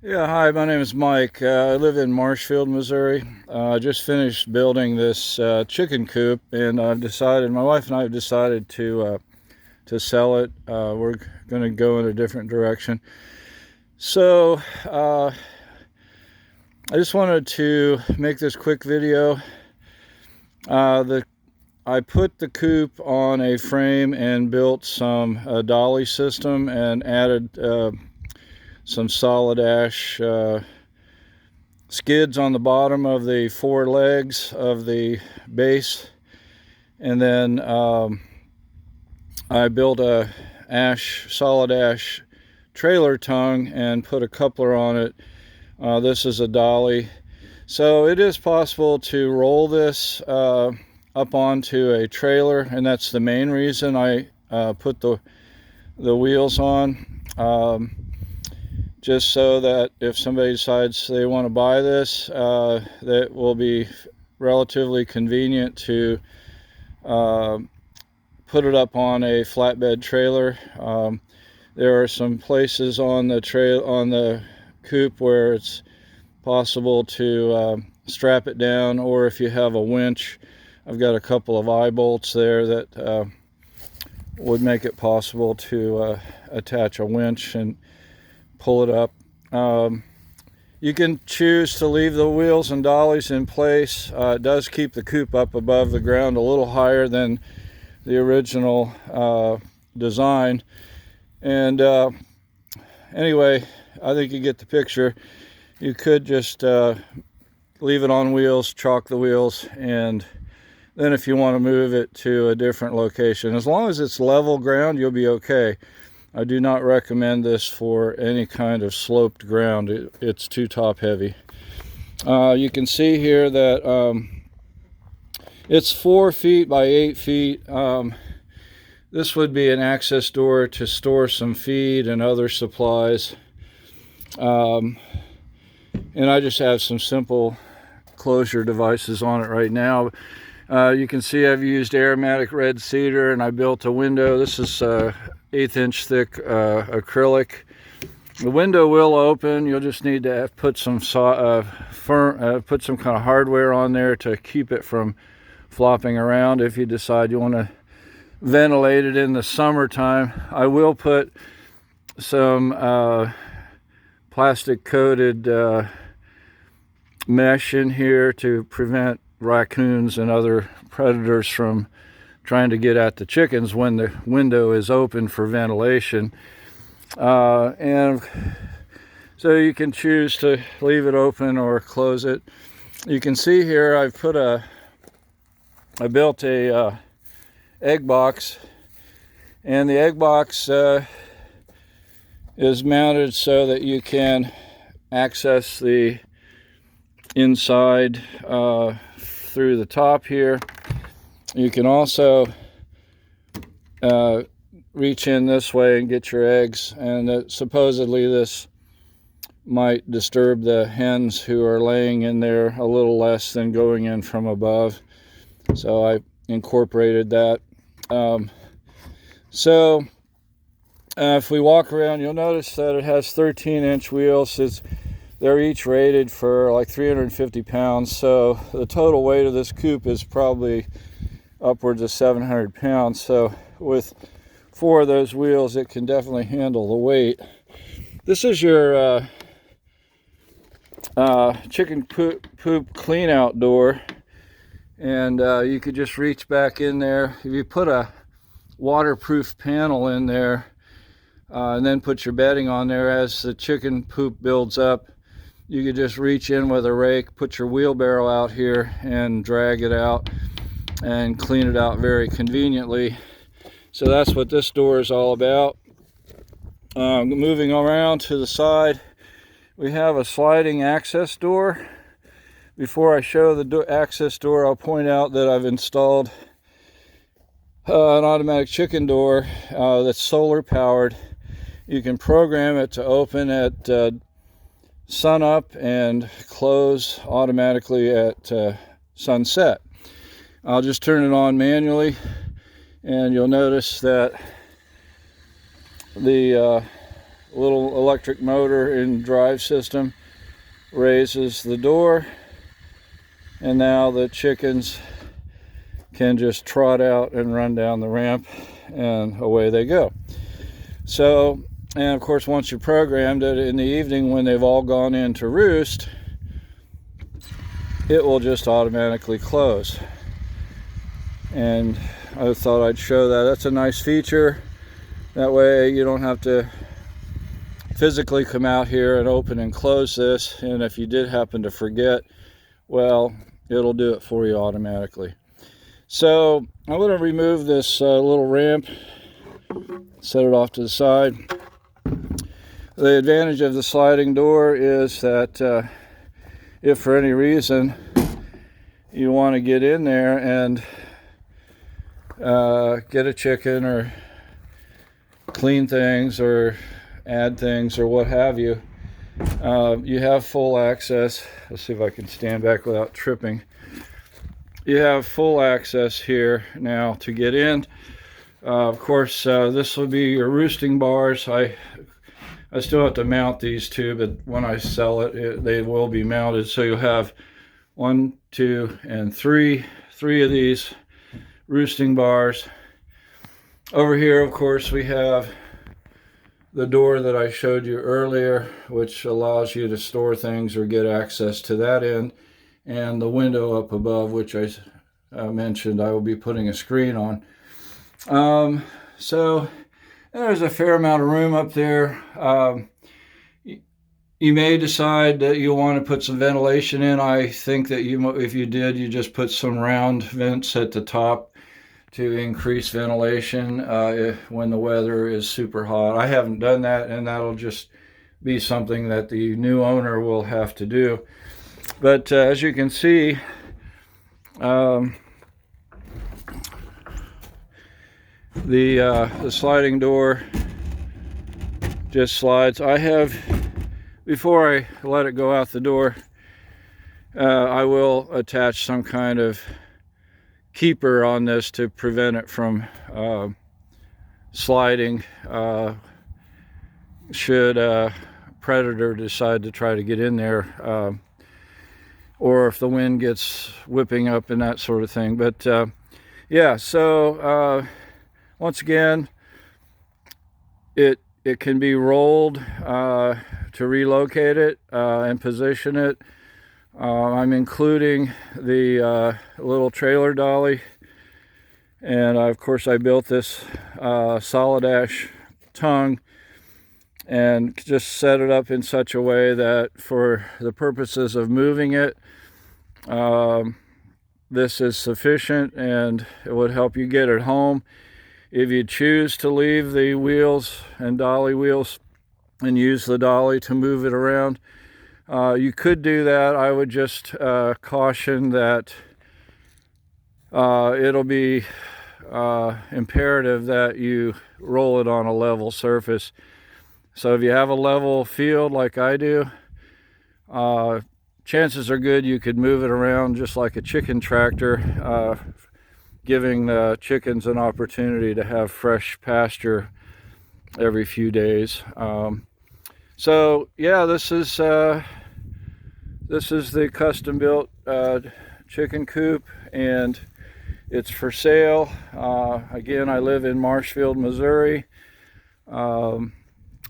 Yeah, hi, my name is Mike. I live in Marshfield, Missouri. I just finished building this chicken coop, and my wife and I have decided to sell it. We're going to go in a different direction. So I just wanted to make this quick video. I put the coop on a frame and built some dolly system and added some solid ash skids on the bottom of the four legs of the base, and then I built a solid ash trailer tongue and put a coupler on it. This is a dolly, so it is possible to roll this up onto a trailer, and that's the main reason I put the wheels on. Just so that if somebody decides they want to buy this, that will be relatively convenient to put it up on a flatbed trailer. There are some places on the coop where it's possible to strap it down, or if you have a winch, I've got a couple of eye bolts there that would make it possible to attach a winch and pull it up. You can choose to leave the wheels and dollies in place. It does keep the coop up above the ground a little higher than the original design. And anyway, I think you get the picture. You could just leave it on wheels, chalk the wheels, and then if you want to move it to a different location, as long as it's level ground, you'll be okay. I do not recommend this for any kind of sloped ground. It's too top heavy. You can see here that it's 4 feet by 8 feet. This would be an access door to store some feed and other supplies. And I just have some simple closure devices on it right now. You can see I've used aromatic red cedar, and I built a window. This is 1/8 inch thick acrylic. The window will open. You'll just need to put some kind of hardware on there to keep it from flopping around if you decide you want to ventilate it in the summertime. I will put some plastic coated mesh in here to prevent raccoons and other predators from trying to get at the chickens when the window is open for ventilation. And so you can choose to leave it open or close it. You can see here I built a egg box, and the egg box is mounted so that you can access the inside through the top here. You can also reach in this way and get your eggs, and supposedly this might disturb the hens who are laying in there a little less than going in from above, so I incorporated that. If we walk around, you'll notice that it has 13-inch wheels. They're each rated for like 350 pounds, so the total weight of this coop is probably upwards of 700 pounds. So with 4 of those wheels, it can definitely handle the weight. This is your chicken poop clean out door, and you could just reach back in there. If you put a waterproof panel in there and then put your bedding on there, as the chicken poop builds up, you could just reach in with a rake, put your wheelbarrow out here, and drag it out and clean it out very conveniently. So that's what this door is all about. Moving around to the side, we have a sliding access door. Before I show the access door, I'll point out that I've installed an automatic chicken door that's solar powered. You can program it to open at sun up and close automatically at sunset. I'll just turn it on manually, and you'll notice that the little electric motor and drive system raises the door, and now the chickens can just trot out and run down the ramp, and away they go. So, and of course, once you programmed it, in the evening when they've all gone in to roost, it will just automatically close. And I thought I'd show that. That's a nice feature. That way you don't have to physically come out here and open and close this, and if you did happen to forget, well, it'll do it for you automatically. So I'm going to remove this little ramp, set it off to the side. The advantage of the sliding door is that if for any reason you want to get in there and get a chicken or clean things or add things or what have you, you have full access. Let's see if I can stand back without tripping. You have full access here now to get in. Of course, this will be your roosting bars. I still have to mount these two, but when I sell it, they will be mounted. So you'll have 1, 2, and 3 of these roosting bars. Over here, of course, we have the door that I showed you earlier, which allows you to store things or get access to that end, and the window up above, which I mentioned I will be putting a screen on. So there's a fair amount of room up there. You may decide that you want to put some ventilation in. I think that if you did, you just put some round vents at the top to increase ventilation when the weather is super hot. I haven't done that, and that'll just be something that the new owner will have to do. But as you can see, the sliding door just slides. Before I let it go out the door, I will attach some kind of keeper on this to prevent it from sliding should a predator decide to try to get in there, or if the wind gets whipping up and that sort of thing. But yeah, so once again, it can be rolled to relocate it and position it. I'm including the little trailer dolly, and of course I built this solid ash tongue and just set it up in such a way that for the purposes of moving it, this is sufficient, and it would help you get it home. If you choose to leave the wheels and dolly wheels and use the dolly to move it around, you could do that. I would just caution that it'll be imperative that you roll it on a level surface. So if you have a level field like I do, chances are good you could move it around just like a chicken tractor, giving the chickens an opportunity to have fresh pasture every few days. So yeah, this is the custom built chicken coop, and it's for sale. Again, I live in Marshfield, Missouri.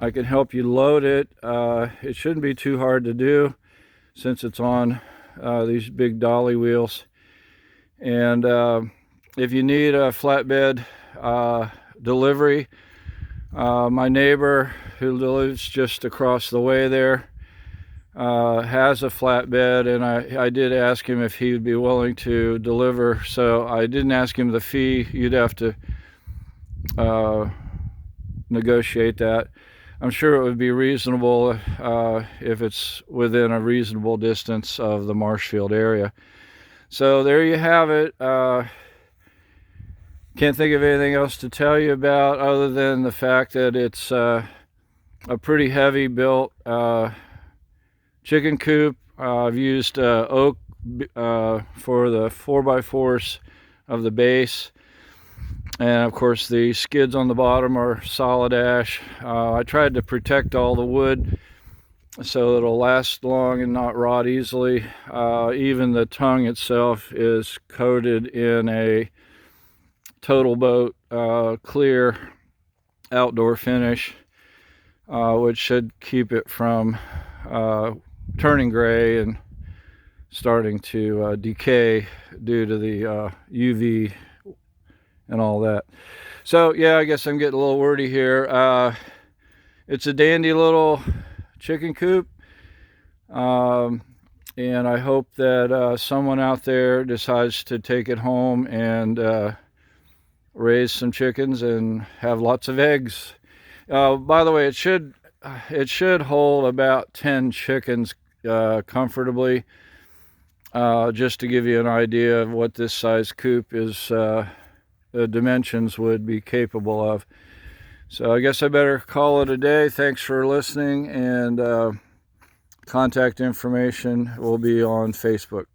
I can help you load it. It shouldn't be too hard to do since it's on these big dolly wheels. And if you need a flatbed delivery, my neighbor who lives just across the way there has a flatbed, and I did ask him if he would be willing to deliver. So I didn't ask him the fee. You'd have to negotiate that. I'm sure it would be reasonable if it's within a reasonable distance of the Marshfield area. So there you have it. Can't think of anything else to tell you about other than the fact that it's a pretty heavy built chicken coop. I've used oak for the 4x4s of the base. And of course the skids on the bottom are solid ash. I tried to protect all the wood so it'll last long and not rot easily. Even the tongue itself is coated in a Total Boat clear outdoor finish, which should keep it from turning gray and starting to decay due to the UV and all that. So yeah, I guess I'm getting a little wordy here. It's a dandy little chicken coop, and I hope that someone out there decides to take it home and raise some chickens and have lots of eggs. By the way, it should hold about 10 chickens comfortably. Just to give you an idea of what this size coop is, the dimensions would be capable of. So I guess I better call it a day. Thanks for listening, and contact information will be on Facebook.